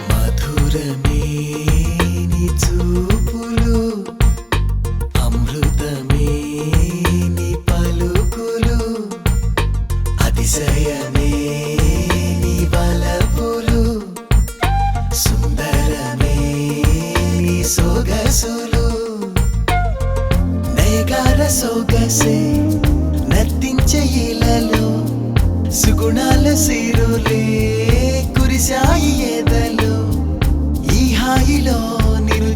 మధురమే నీ చూపులు, అమృతమే నీ పలుకులు, అతిశయమే నీ బలపులు, సుందరమే నీ సొగసులు. నయగార సొగసే నర్తించే ఇలలో, సుగుణాల సిరులే కురిశాయి ఎదలో. ఈ హాయిలో నిన్ను